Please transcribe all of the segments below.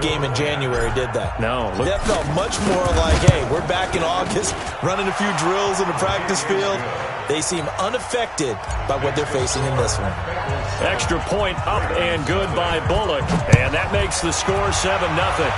game in January, did that? No. That felt much more like, hey, we're back in August, running a few drills in the practice field. They seem unaffected by what they're facing in this one. Extra point up and good by Bullock, and that makes the score 7-0.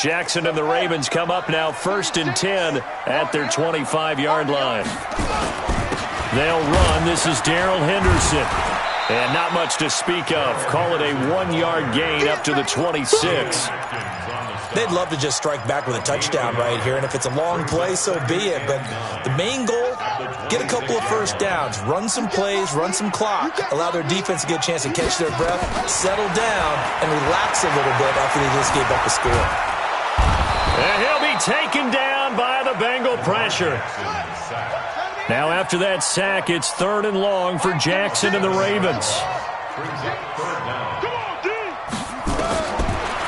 Jackson and the Ravens come up now 1st and 10 at their 25-yard line. They'll run. This is Darrell Henderson. And not much to speak of. Call it a 1-yard gain up to the 26. They'd love to just strike back with a touchdown right here, and if it's a long play, so be it. But the main goal, get a couple of first downs, run some plays, run some clock, allow their defense to get a chance to catch their breath, settle down, and relax a little bit after they just gave up a score. And he'll be taken down by the Bengal pressure. Now after that sack, it's 3rd and long for Jackson and the Ravens.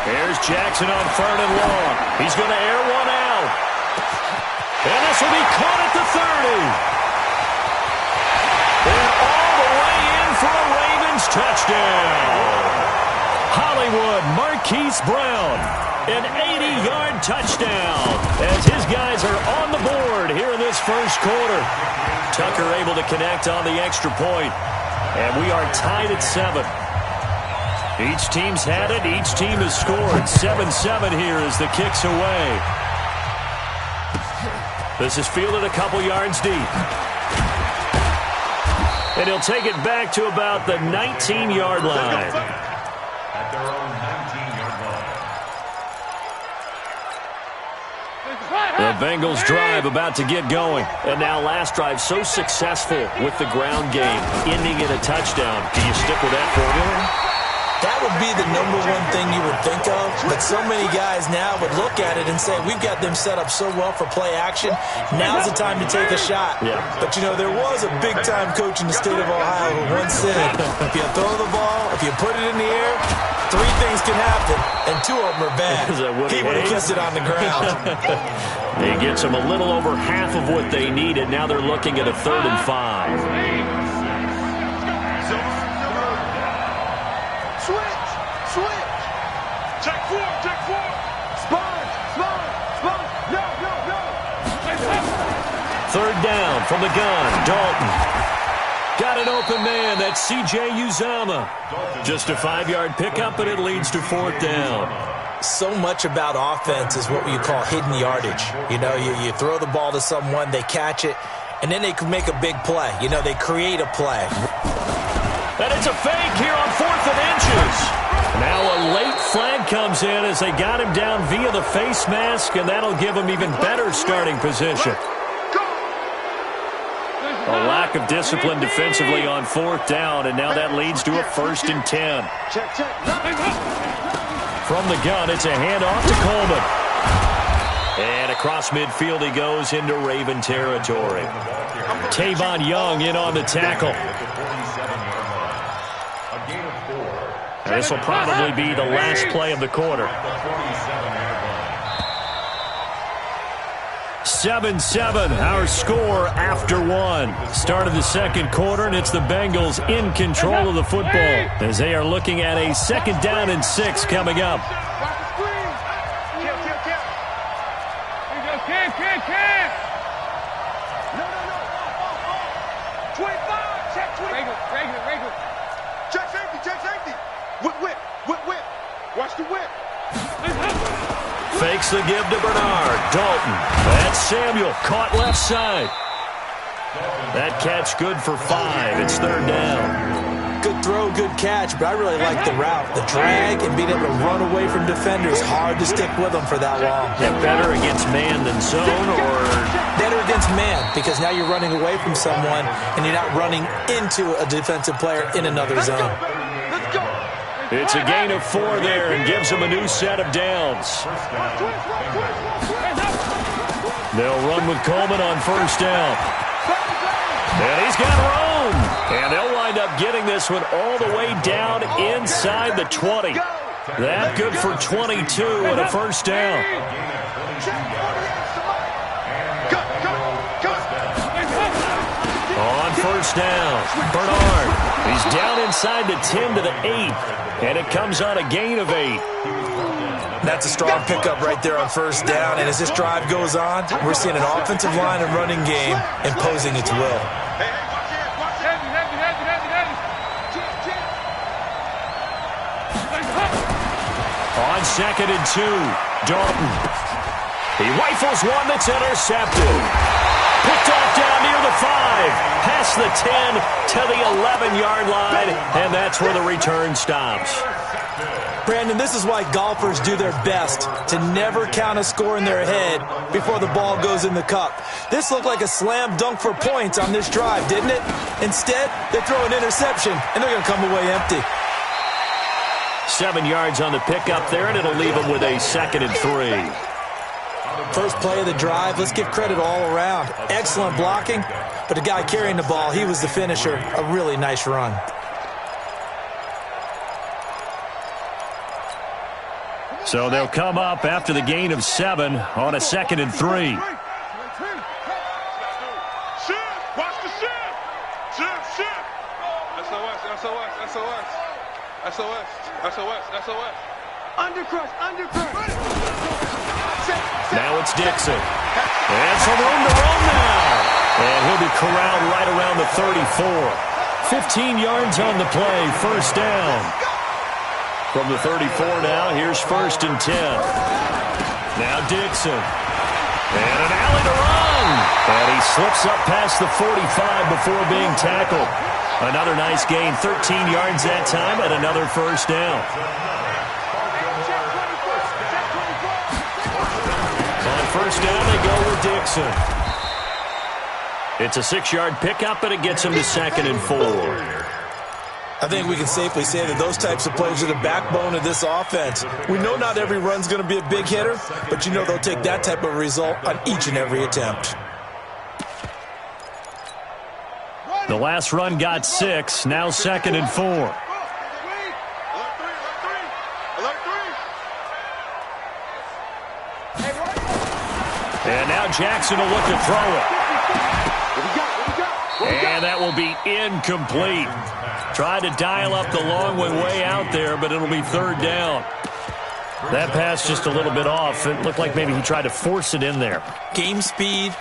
Here's Jackson on 3rd and long. He's going to air one out. And this will be caught at the 30. And all the way in for a Ravens touchdown. Hollywood Marquise Brown, an 80-yard touchdown as his guys are on the board here in this first quarter. Tucker able to connect on the extra point. And we are tied at 7. Each team's had it. Each team has scored. 7-7 here as the kick's away. This is fielded a couple yards deep. And he'll take it back to about the 19-yard line. At their own 19-yard line. The Bengals drive about to get going. And now last drive so successful with the ground game, ending in a touchdown. Do you stick with that formula? That would be the #1 thing you would think of, but so many guys now would look at it and say, we've got them set up so well for play action, now's the time to take a shot. Yeah. But, you know, there was a big-time coach in the state of Ohio who once said, if you throw the ball, if you put it in the air, 3 things can happen, and 2 of them are bad. He would have kept it on the ground. He gets them a little over half of what they needed. Now they're looking at a 3rd and 5. Check 4. Spot. No. 3rd down from the gun. Dalton. Got an open man. That's C.J. Uzama. Just a 5-yard pickup, and it leads to 4th down. So much about offense is what you call hidden yardage. You know, you throw the ball to someone, they catch it, and then they can make a big play. You know, they create a play. And it's a fake here on 4th and inches. Now a late flag comes in as they got him down via the face mask, and that'll give him even better starting position. A lack of discipline defensively on 4th down, and now that leads to a 1st and 10. From the gun, it's a handoff to Coleman. And across midfield he goes into Raven territory. Tavon Young in on the tackle. This will probably be the last play of the quarter. 7-7, our score after 1. Start of the second quarter, and it's the Bengals in control of the football as they are looking at a 2nd down and 6 coming up. Watch the whip. Fakes the give to Bernard. Dalton. That's Samuel. Caught left side. That catch good for 5. It's 3rd down. Good throw, good catch, but I really like the route. The drag and being able to run away from defenders. Hard to stick with them for that long. Yeah, better against man than zone, or better against man, because now you're running away from someone and you're not running into a defensive player in another zone. It's a gain of 4 there and gives them a new set of downs. They'll run with Coleman on first down. And he's got room. And they'll wind up getting this one all the way down inside the 20. That good for 22 and a first down. On first down, Bernard. He's down inside the 10 to the 8. And it comes on a gain of 8. That's a strong pickup right there on first down. And as this drive goes on, we're seeing an offensive line and running game imposing its will. On 2nd and 2, Dalton. He rifles one that's intercepted. Picked off down near the 5. Past the 10 to the 11-yard line. And that's where the return stops. Brandon, this is why golfers do their best to never count a score in their head before the ball goes in the cup. This looked like a slam dunk for points on this drive, didn't it? Instead, they throw an interception, and they're going to come away empty. 7 yards on the pickup there, and it'll leave them with a 2nd and 3. First play of the drive, let's give credit all around. Excellent blocking, but the guy carrying the ball, he was the finisher. A really nice run. So they'll come up after the gain of 7 on a 2nd and 3. Watch the shift. Shift. SOS. Undercrush. Now it's Dixon. And some room to run now. And he'll be corralled right around the 34. 15 yards on the play, first down. From the 34 now, here's 1st and 10. Now Dixon. And an alley to run. And he slips up past the 45 before being tackled. Another nice gain, 13 yards that time, and another first down. On first down, they go with Dixon. It's a 6-yard pickup, and it gets him to 2nd and 4. I think we can safely say that those types of plays are the backbone of this offense. We know not every run's going to be a big hitter, but you know they'll take that type of result on each and every attempt. The last run got 6, now 2nd and 4. And now Jackson will look to throw it. And that will be incomplete. Tried to dial up the long one way out there, but it'll be 3rd down. That pass just a little bit off. It looked like maybe he tried to force it in there. Game speed,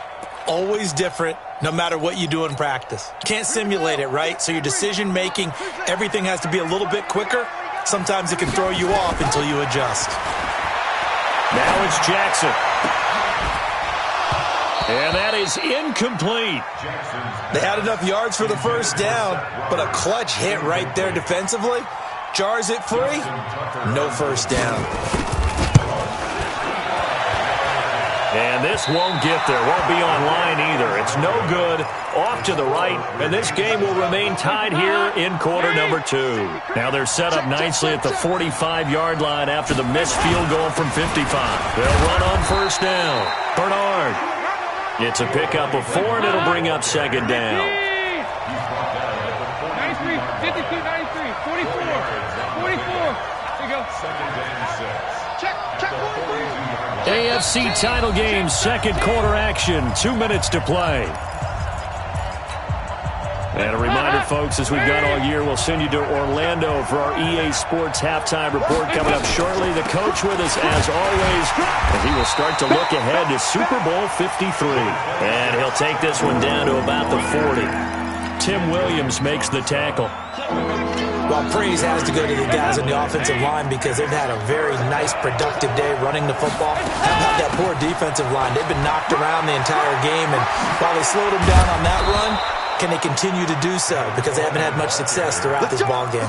always different, no matter what you do in practice. Can't simulate it, right? So your decision-making, everything has to be a little bit quicker. Sometimes it can throw you off until you adjust. Now it's Jackson. And that is incomplete. They had enough yards for the first down, but a clutch hit right there defensively. Jars it free, no first down. And this won't get there, won't be on line either. It's no good, off to the right, and this game will remain tied here in quarter number 2. Now they're set up nicely at the 45-yard line after the missed field goal from 55. They'll run on first down. Bernard. It's a pickup of 4, and it'll bring up 2nd down. 93, 52, 93, 44. There you go. Check. AFC title game, 2nd quarter action, 2 minutes to play. And a reminder, folks, as we've done all year, we'll send you to Orlando for our EA Sports halftime report coming up shortly. The coach with us, as always, and he will start to look ahead to Super Bowl 53. And he'll take this one down to about the 40. Tim Williams makes the tackle. Well, praise has to go to the guys on the offensive line because they've had a very nice, productive day running the football. How about that poor defensive line? They've been knocked around the entire game, and while they slowed them down on that run, can they continue to do so? Because they haven't had much success throughout this ball game.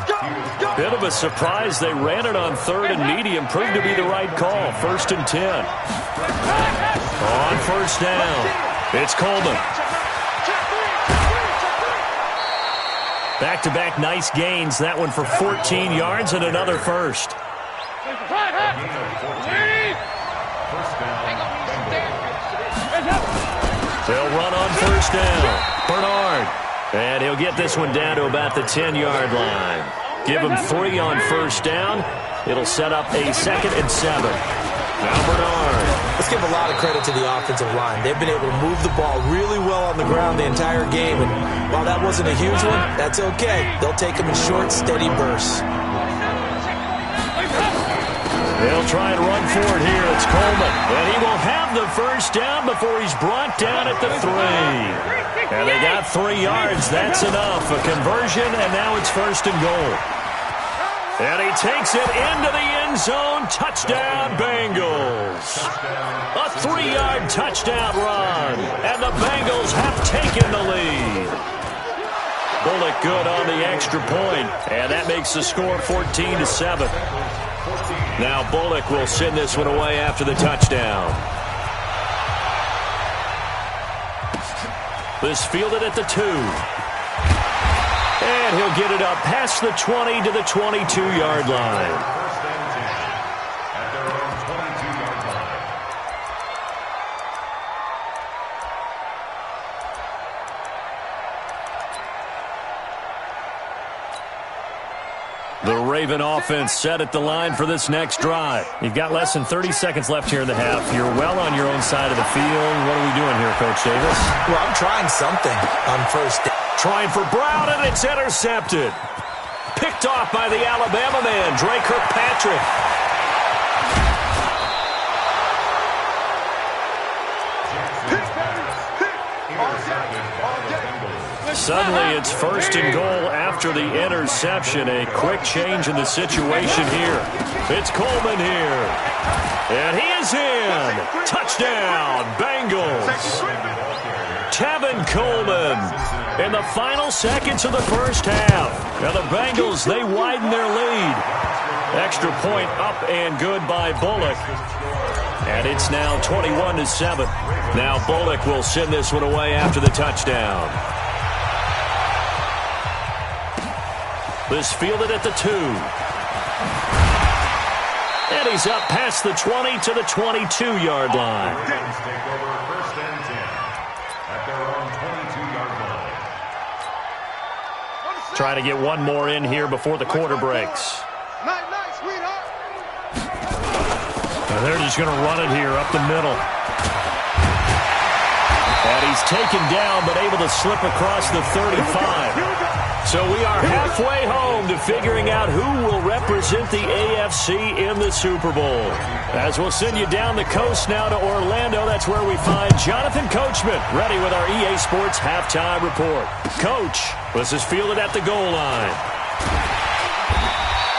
Bit of a surprise. They ran it on 3rd and medium. Proved to be the right call. 1st and 10. On first down, it's Coleman. Back-to-back nice gains. That one for 14 yards and another first. They'll run on first down. Bernard. And he'll get this one down to about the 10-yard line. Give him 3 on first down. It'll set up a 2nd and 7. Now Bernard. Let's give a lot of credit to the offensive line. They've been able to move the ball really well on the ground the entire game. And while that wasn't a huge one, that's okay. They'll take them in short, steady bursts. They'll try and run for it here. It's Coleman. And he will have the first down before he's brought down at the 3. And they got 3 yards. That's enough. A conversion, and now it's 1st and goal. And he takes it into the end zone. Touchdown, Bengals. A 3-yard touchdown run. And the Bengals have taken the lead. Bullock good on the extra point. And that makes the score 14-7. Now Bullock will send this one away after the touchdown. This fielded at the 2. And he'll get it up past the 20 to the 22-yard line. The Raven offense set at the line for this next drive. You've got less than 30 seconds left here in the half. You're well on your own side of the field. What are we doing here, Coach Davis? Well, I'm trying something on first down. Trying for Brown, and it's intercepted. Picked off by the Alabama man, Dre Kirkpatrick. Suddenly, it's 1st and goal after the interception. A quick change in the situation here. It's Coleman here. And he is in. Touchdown, Bengals. Tevin Coleman in the final seconds of the first half. Now the Bengals, they widen their lead. Extra point up and good by Bullock. And it's now 21-7. Now Bullock will send this one away after the touchdown. This fielded at the 2. And he's up past the 20 to the 22-yard line. Trying to get one more in here before the quarter breaks. And they're just going to run it here up the middle. And he's taken down but able to slip across the 35. So we are halfway home to figuring out who will represent the AFC in the Super Bowl. As we'll send you down the coast now to Orlando, that's where we find Jonathan Coachman, ready with our EA Sports halftime report. Coach, this is fielded at the goal line.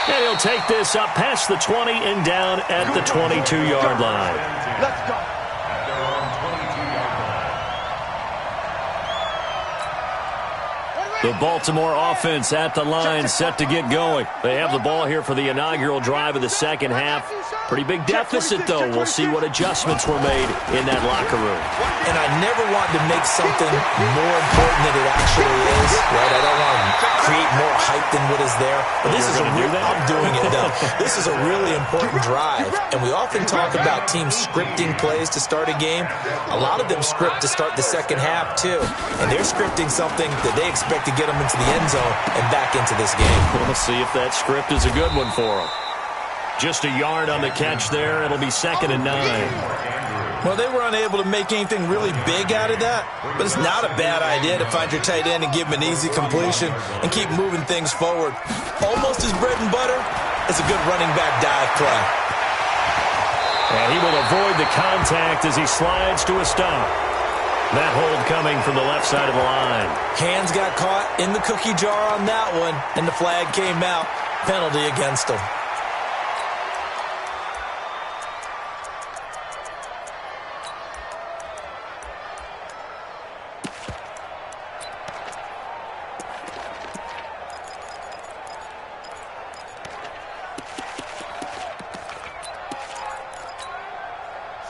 And he'll take this up past the 20 and down at the 22-yard line. Let's go. The Baltimore offense at the line, set to get going. They have the ball here for the inaugural drive of the second half. Pretty big deficit, though. We'll see what adjustments were made in that locker room. And I never want to make something more important than it actually is, right? I don't want to create more hype than what is there. But this is a real, I'm doing it, though. This is a really important drive. And we often talk about teams scripting plays to start a game. A lot of them script to start the second half, too. And they're scripting something that they expect to get them into the end zone and back into this game. We'll see if that script is a good one for them. Just a yard on the catch there. It'll be 2nd and 9. Well, they were unable to make anything really big out of that, but it's not a bad idea to find your tight end and give him an easy completion and keep moving things forward. Almost his bread and butter is a good running back dive play. And he will avoid the contact as he slides to a stop. That hold coming from the left side of the line. Hands got caught in the cookie jar on that one, and the flag came out. Penalty against him.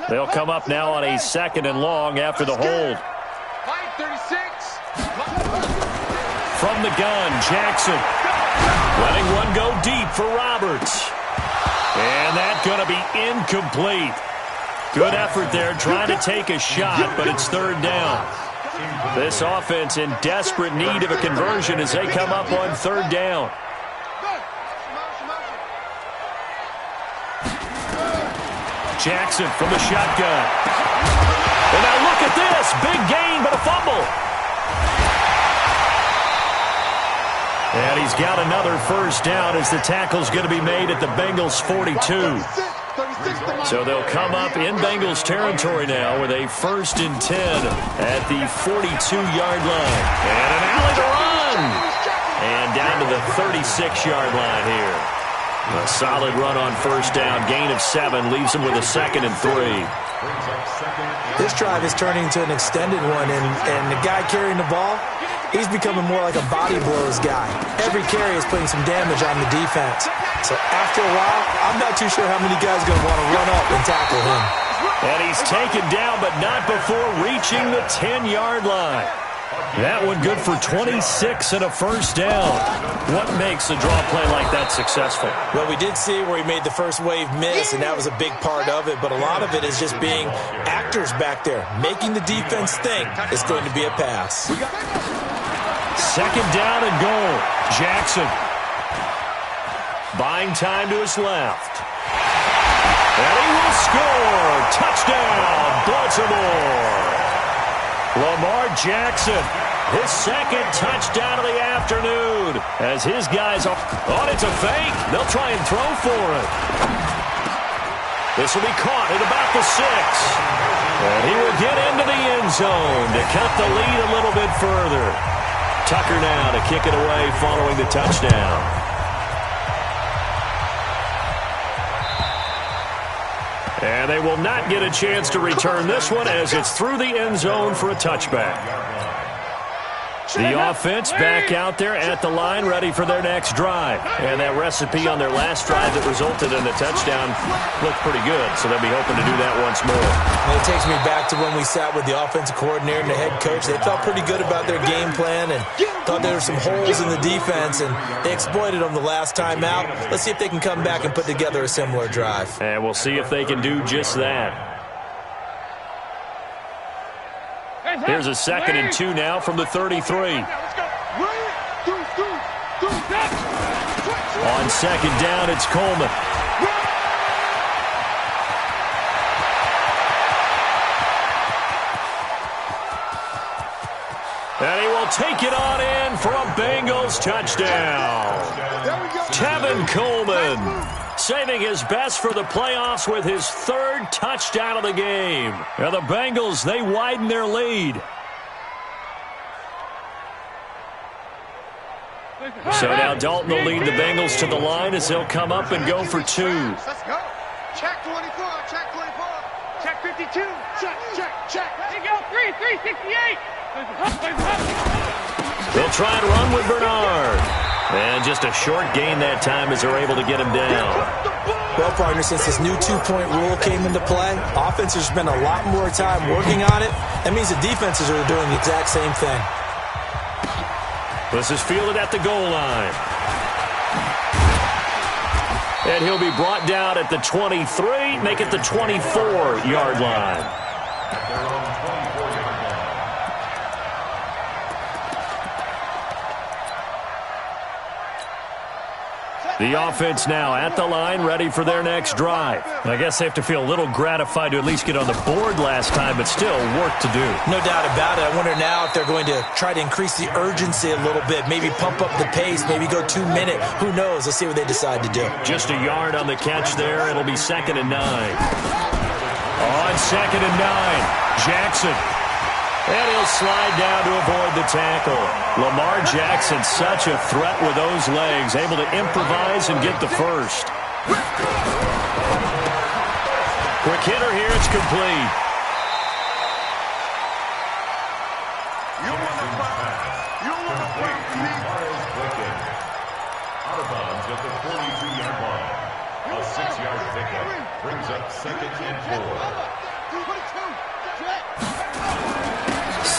They'll come up now on a 2nd and long after the hold. 5:36. From the gun, Jackson. Letting one go deep for Roberts. And that's going to be incomplete. Good effort there, trying to take a shot, but it's third down. This offense in desperate need of a conversion as they come up on third down. Jackson from the shotgun. And now look at this. Big gain, but a fumble. And he's got another first down as the tackle's going to be made at the Bengals' 42. So they'll come up in Bengals territory now with a 1st and 10 at the 42-yard line. And an alley to run. And down to the 36-yard line here. A solid run on first down. Gain of 7 leaves him with a 2nd and 3. This drive is turning into an extended one, and the guy carrying the ball, he's becoming more like a body blows guy. Every carry is putting some damage on the defense. So after a while, I'm not too sure how many guys are going to want to run up and tackle him. And he's taken down, but not before reaching the 10-yard line. That one good for 26 and a first down. What makes a draw play like that successful? Well, we did see where he made the first wave miss, and that was a big part of it. But a lot of it is just being actors back there, making the defense think it's going to be a pass. 2nd down and goal. Jackson. Buying time to his left. And he will score. Touchdown, Baltimore. Lamar Jackson, his 2nd touchdown of the afternoon. As his guys are on, it's a fake. They'll try and throw for it. This will be caught at about the 6. And he will get into the end zone to cut the lead a little bit further. Tucker now to kick it away following the touchdown. And they will not get a chance to return this one as it's through the end zone for a touchback. The offense back out there at the line, ready for their next drive. And that recipe on their last drive that resulted in a touchdown looked pretty good, so they'll be hoping to do that once more. And it takes me back to when we sat with the offensive coordinator and the head coach. They felt pretty good about their game plan and thought there were some holes in the defense, and they exploited them the last time out. Let's see if they can come back and put together a similar drive. And we'll see if they can do just that. Here's a 2nd and 2 now from the 33. On 2nd down, it's Coleman. And he will take it on in for a Bengals touchdown. Tevin Coleman saving his best for the playoffs with his 3rd touchdown of the game. Now the Bengals, they widen their lead. So now Dalton will lead the Bengals to the line as they'll come up and go for 2. Let's go. Check 24, check 24, check 52, check. There you go, 368. They'll try and run with Bernard. And just a short gain that time as they're able to get him down. Well, partner, since this new 2-point rule came into play, offenses spend a lot more time working on it. That means the defenses are doing the exact same thing. This is fielded at the goal line. And he'll be brought down at the 23, make it the 24-yard line. The offense now at the line, ready for their next drive. I guess they have to feel a little gratified to at least get on the board last time, but still work to do. No doubt about it. I wonder now if they're going to try to increase the urgency a little bit, maybe pump up the pace, maybe go 2 minute. Who knows? Let's see what they decide to do. Just a yard on the catch there. It'll be 2nd and 9. On 2nd and 9, Jackson. And he'll slide down to avoid the tackle. Lamar Jackson, such a threat with those legs, able to improvise and get the first. Quick hitter here, it's complete. Out of bounds at the 42-yard line. A 6-yard pickup brings up 2nd and 4.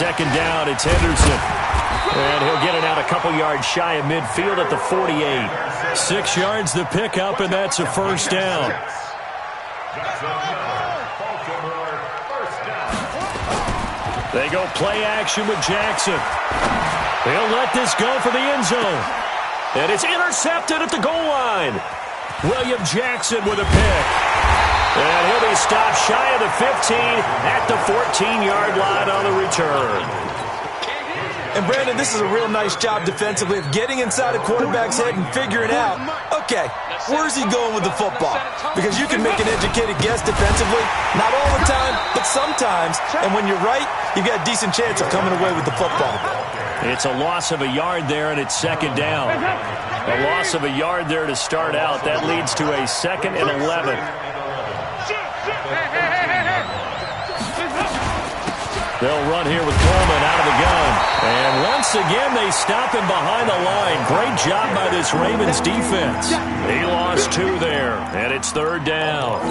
2nd down, it's Henderson. And he'll get it out a couple yards shy of midfield at the 48. 6 yards the pickup, and that's a first down. Baltimore They go play action with Jackson. They'll let this go for the end zone. And it's intercepted at the goal line. William Jackson with a pick. And he'll be stopped shy of the 15 at the 14-yard line on the return. And, Brandon, this is a real nice job defensively of getting inside a quarterback's head and figuring out, okay, where's he going with the football? Because you can make an educated guess defensively, not all the time, but sometimes. And when you're right, you've got a decent chance of coming away with the football. It's a loss of a yard there, and it's second down. A loss of a yard there to start out. That leads to a 2nd and 11. They'll run here with Coleman out of the gun. And once again, they stop him behind the line. Great job by this Ravens defense. He lost 2 there, and it's 3rd down.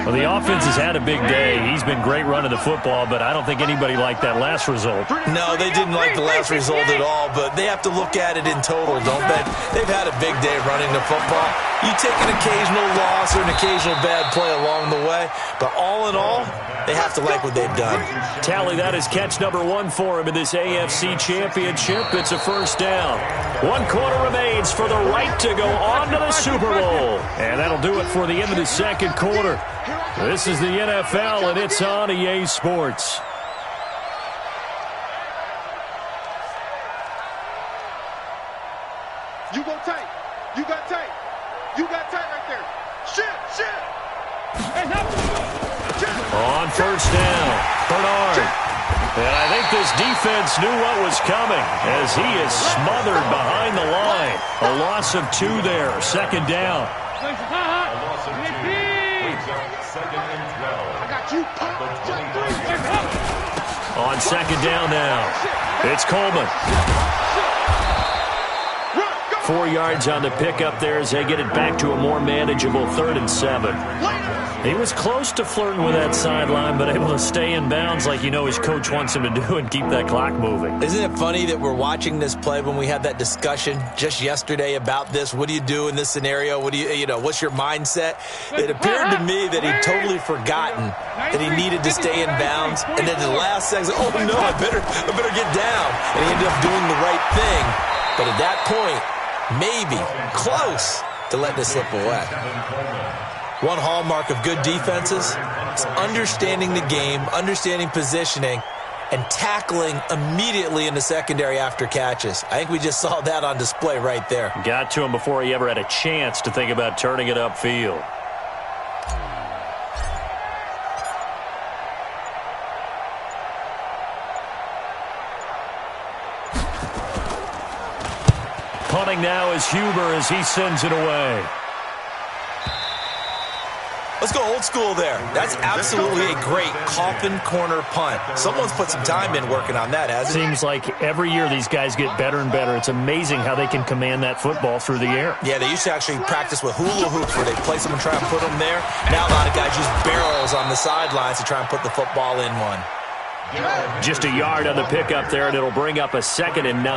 Well, the offense has had a big day. He's been great running the football, but I don't think anybody liked that last result. No, they didn't like the last result at all, but they have to look at it in total, don't they? They've had a big day running the football. You take an occasional loss or an occasional bad play along the way, but all in all, they have to like what they've done. Tally, that is catch number 1 for him in this AFC Championship. It's a 1st down. 1 quarter remains for the right to go on to the Super Bowl. And that'll do it for the end of the 2nd quarter. This is the NFL, and it's on EA Sports. You go tight. You got tight. You got tight right there. Shit. On 1st down, Bernard. And I think this defense knew what was coming as he is smothered behind the line. A loss of 2 there, 2nd down. On 2nd down now, it's Coleman. 4 yards on the pickup there as they get it back to a more manageable 3rd and 7. He was close to flirting with that sideline, but able to stay in bounds like you know his coach wants him to do and keep that clock moving. Isn't it funny that we're watching this play when we had that discussion just yesterday about this? What do you do in this scenario? What do what's your mindset? It appeared to me that he'd totally forgotten that he needed to stay in bounds, and then the last second, oh no, I better get down. And he ended up doing the right thing. But at that point, maybe close to letting it slip away. One hallmark of good defenses is understanding the game, understanding positioning, and tackling immediately in the secondary after catches. I think we just saw that on display right there. Got to him before he ever had a chance to think about turning it upfield. Punting now is Huber as he sends it away. Let's go old school there. That's absolutely a great coffin corner punt. Someone's put some time in working on that, hasn't it? Seems like every year these guys get better and better. It's amazing how they can command that football through the air. Yeah, they used to actually practice with hula hoops where they place them and try and put them there. Now a lot of guys use barrels on the sidelines to try and put the football in one. Just a yard on the pickup there, and it'll bring up a 2nd and 9.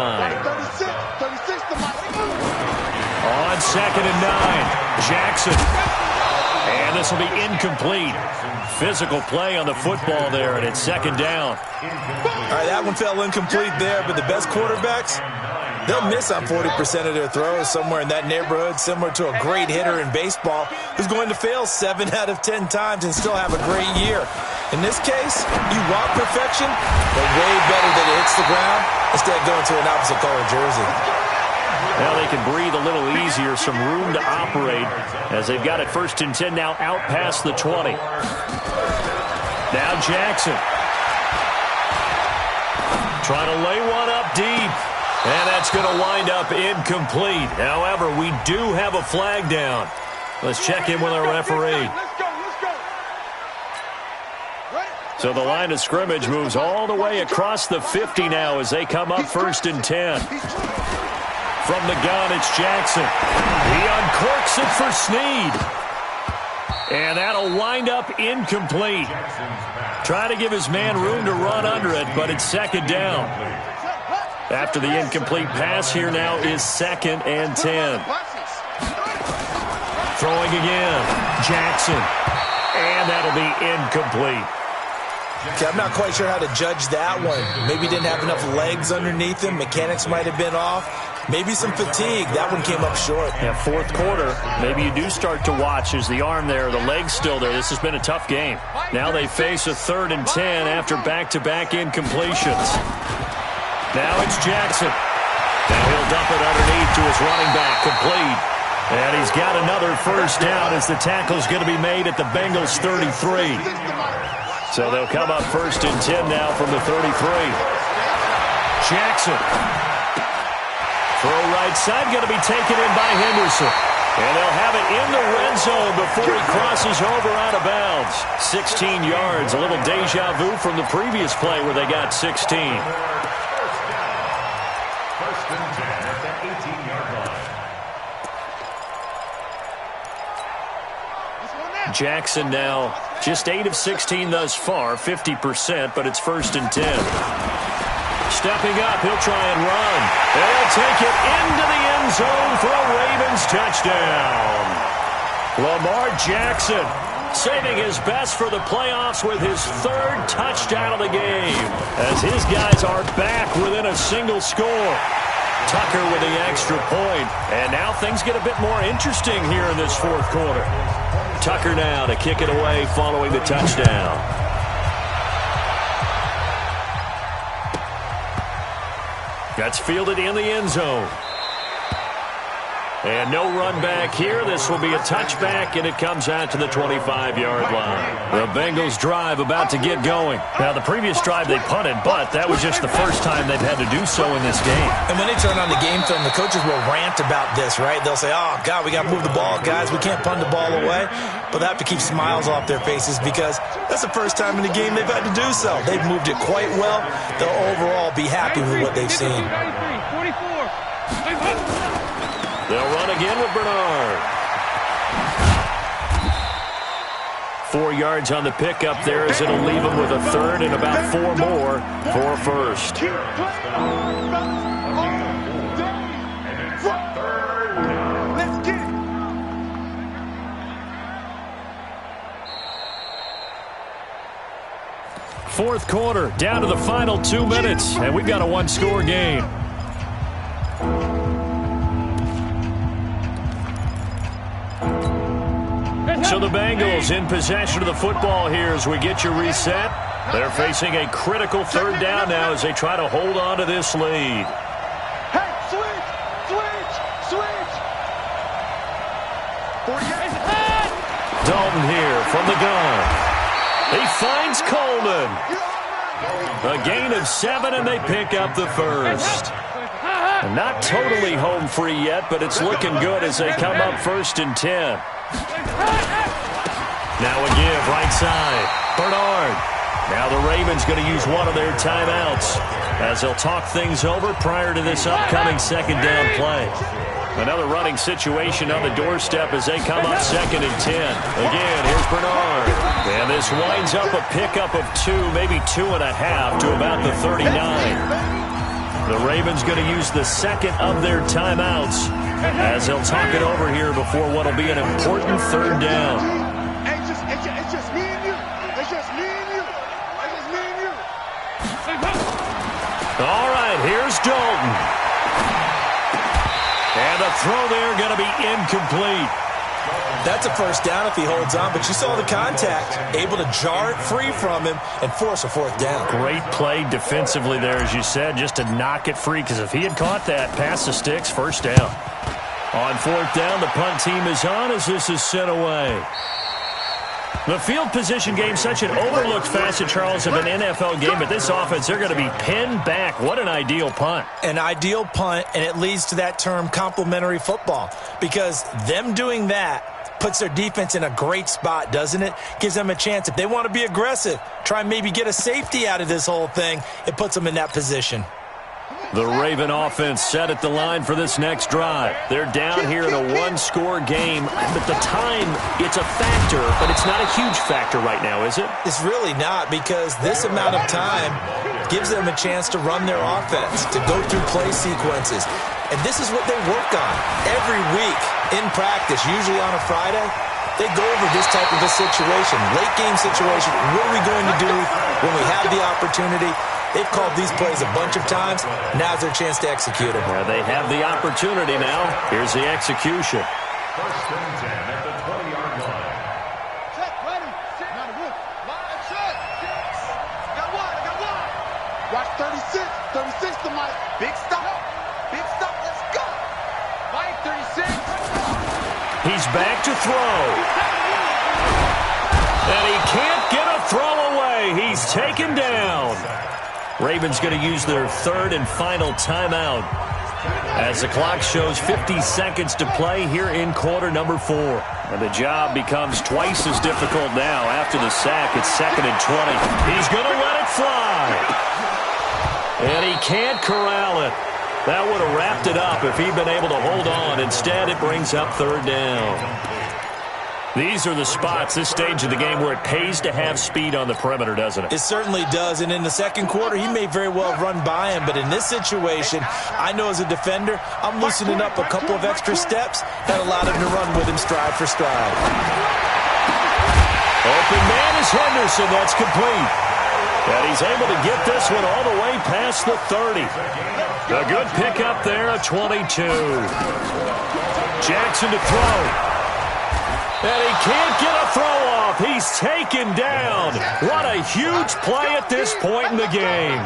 On 2nd and 9, Jackson. And this will be incomplete. Physical play on the football there, and it's 2nd down. All right, that one fell incomplete there, but the best quarterbacks, they'll miss on 40% of their throws, somewhere in that neighborhood, similar to a great hitter in baseball who's going to fail 7 out of 10 times and still have a great year. In this case, you want perfection, but way better that it hits the ground instead of going to an opposite color jersey. Now they can breathe a little easier, some room to operate as they've got it 1st and 10 now out past the 20. Now Jackson. Trying to lay one up deep. And that's going to wind up incomplete. However, we do have a flag down. Let's check in with our referee. So the line of scrimmage moves all the way across the 50 now as they come up 1st and 10. From the gun, it's Jackson. He uncorks it for Snead. And that'll wind up incomplete. Trying to give his man room to run under it, but it's 2nd down. After the incomplete pass, here now is 2nd and 10. Throwing again, Jackson. And that'll be incomplete. Okay, I'm not quite sure how to judge that one. Maybe he didn't have enough legs underneath him. Mechanics might have been off. Maybe some fatigue. That one came up short. Yeah, fourth quarter, maybe you do start to watch. There's the arm there, the leg's still there. This has been a tough game. Now they face a 3rd and 10 after back-to-back incompletions. Now it's Jackson. Now he'll dump it underneath to his running back, complete. And he's got another first down as the tackle's going to be made at the Bengals' 33. So they'll come up 1st and 10 now from the 33. Jackson. Throw right side, going to be taken in by Henderson. And they'll have it in the red zone before he crosses over out of bounds. 16 yards, a little deja vu from the previous play where they got 16. First and 10 at the 18-yard line. Jackson now just 8 of 16 thus far, 50%, but it's 1st and 10. Stepping up, he'll try and run. And he'll take it into the end zone for a Ravens touchdown. Lamar Jackson saving his best for the playoffs with his 3rd touchdown of the game, as his guys are back within a single score. Tucker with the extra point. And now things get a bit more interesting here in this 4th quarter. Tucker now to kick it away following the touchdown. That's fielded in the end zone. And no run back here. This will be a touchback, and it comes out to the 25-yard line. The Bengals drive about to get going. Now, the previous drive they punted, but that was just the first time they've had to do so in this game. And when they turn on the game film, the coaches will rant about this, right? They'll say, oh, God, we got to move the ball, guys. We can't punt the ball away. But they have to keep smiles off their faces because that's the first time in the game they've had to do so. They've moved it quite well. They'll overall be happy with what they've seen. 44. They'll run again with Bernard. 4 yards on the pickup there as it'll leave him with a 3rd and about 4 more for a 1st. Let's get it. Fourth quarter, down to the final 2 minutes, and we've got a 1-score game. So the Bengals in possession of the football here as we get you reset. They're facing a critical 3rd down now as they try to hold on to this lead. Hey, switch. Dalton here from the gun. He finds Coleman. A gain of 7, and they pick up the 1st. Not totally home free yet, but it's looking good as they come up 1st and 10. Now a give right side. Bernard. Now the Ravens going to use one of their timeouts as they'll talk things over prior to this upcoming 2nd down play. Another running situation on the doorstep as they come up 2nd and 10. Again, here's Bernard. And this winds up a pickup of 2, maybe 2.5 to about the 39. The Ravens going to use the 2nd of their timeouts as they'll talk it over here before what will be an important 3rd down. It's just me and you. It's just me and you. It's just me and you. All right, here's Dalton. And the throw there going to be incomplete. That's a 1st down if he holds on, but you saw the contact. Able to jar it free from him and force a 4th down. Great play defensively there, as you said, just to knock it free, because if he had caught that, past the sticks, 1st down. On 4th down, the punt team is on as this is sent away. The field position game, such an overlooked facet, Charles, of an NFL game, but this offense, they're going to be pinned back. What an ideal punt. An ideal punt, and it leads to that term complementary football, because them doing that puts their defense in a great spot, doesn't it? Gives them a chance. If they want to be aggressive, try and maybe get a safety out of this whole thing, it puts them in that position. The Raven offense set at the line for this next drive. They're down here in a 1-score game. But the time, it's a factor, but it's not a huge factor right now, is it? It's really not, because this amount of time gives them a chance to run their offense, to go through play sequences. And this is what they work on every week in practice, usually on a Friday. They go over this type of a situation, late game situation. What are we going to do when we have the opportunity. They've called these plays a bunch of times. Now's their chance to execute them. Yeah, they have the opportunity now. Here's the execution. First and 10 at the 20-yard line. Check, ready. Now the roof. Line, check. Got one. Watch 36. 36 to Mike. Big stop. Let's go. Mike, 36. He's back to throw. And he can't get a throw away. He's taken down. Ravens going to use their third and final timeout as the clock shows 50 seconds to play here in quarter number 4. And the job becomes twice as difficult now after the sack. It's 2nd and 20. He's going to let it fly. And he can't corral it. That would have wrapped it up if he'd been able to hold on. Instead, it brings up 3rd down. These are the spots, this stage of the game, where it pays to have speed on the perimeter, doesn't it? It certainly does, and in the second quarter, he may very well run by him, but in this situation, I know as a defender, I'm loosening up a couple of extra steps that allowed him to run with him stride for stride. Open man is Henderson. That's complete. And he's able to get this one all the way past the 30. A good pickup there, a 22. Jackson to throw. And he can't get a throw off. He's taken down. What a huge play at this point in the game.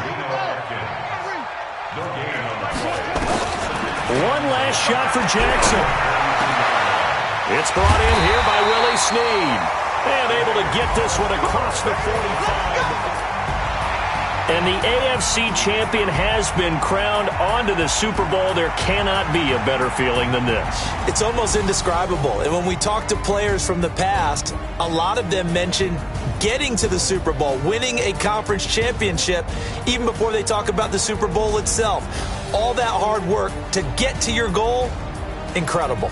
One last shot for Jackson. It's brought in here by Willie Snead. And able to get this one across the 45. And the AFC champion has been crowned onto the Super Bowl. There cannot be a better feeling than this. It's almost indescribable. And when we talk to players from the past, a lot of them mention getting to the Super Bowl, winning a conference championship, even before they talk about the Super Bowl itself. All that hard work to get to your goal, incredible.